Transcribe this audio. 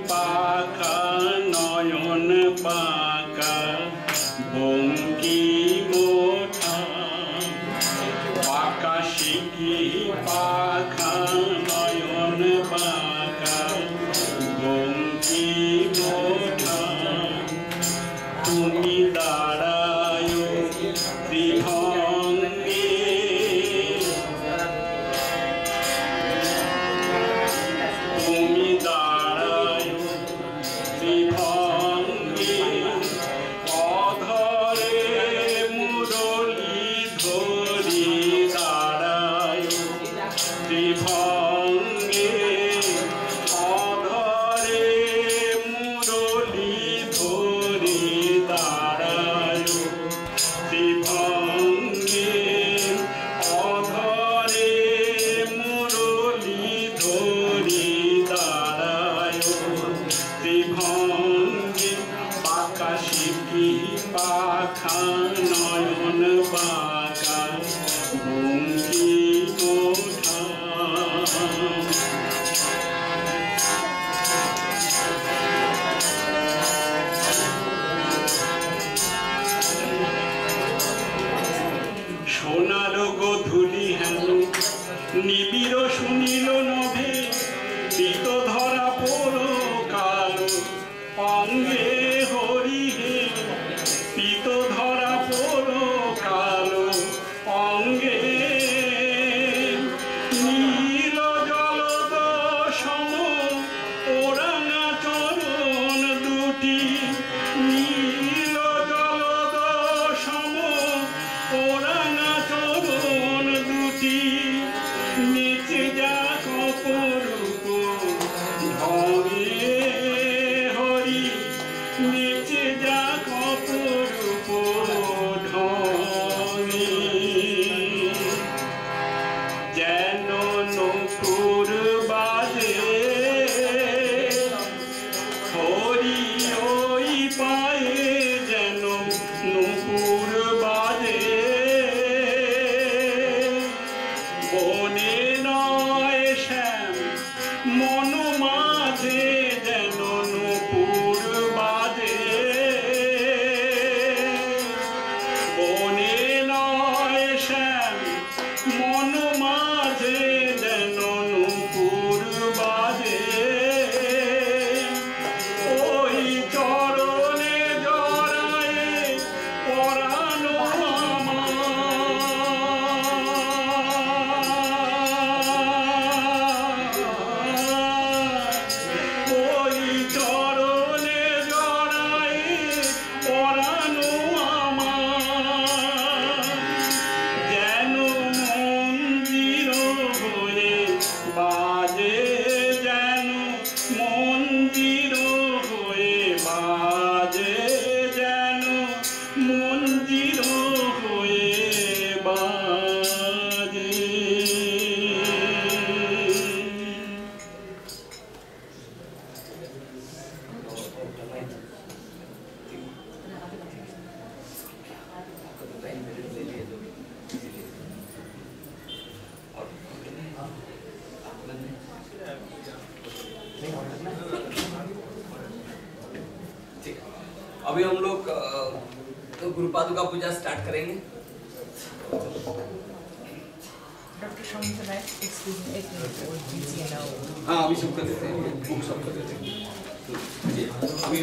পাখা নয়ন পাকা বঙ্কিমোঠা আকাশে কি পাখা নয়ন পাকা বঙ্কিমোঠা তুমি দাঁড়ায় ত্রিভঙ্গে তুমি দাঁড়ায় ত্রিভঙ্গে অধরে মুরলী ধরি দাঁড়ায় ত্রিভঙ্গে অধরে মুরলী ধরি দাঁড়ায় ত্রিভঙ্গে অধরে মুরলী ধরি দাঁড়ায় ত্রিভঙ্গে আকাশে কি পাখা নয়ন পাকা বঙ্কিমোঠা সোনার গোধূলি হেন নিবিড় শুনিল নভে পিত ধরা পোড়ো কালো অঙ্গে হরি হে পিত ধরা পোড়ো কালো অঙ্গে নীল জলদ সম ওরাঙা চরণ দুটি নীল জলদ সম ওরাঙা চরণ দুটি নিচে যা কপরূপ ঢঙে হরি নিচে যা কপরূপ ঢঙে যেন নূপুর বাজে হরি ওই পায়ে যেন নূপুর বাজে বনে নয় শ্যাম মন মাঝে যেন নূপুর বাজে বনে নয় শ্যাম মন মাঝে যেন নূপুর বাজে ওই চরণে জড়ায়ে পরানো আমার ওই চরণে জড়ায়ে পরানো আমার যেন মন্দির হয়ে বাজে যেন মন্দির হয়ে বাজে যেন মন্দির হয়ে বাজে अभी हम लोग तो गुरु पादुका पूजा स्टार्ट करेंगे। Doctor Xiaomi sir, excuse me, एक मिनट और दीजिए ना। हाँ अभी सब कर देते हैं, बुक सब कर देते हैं। अभी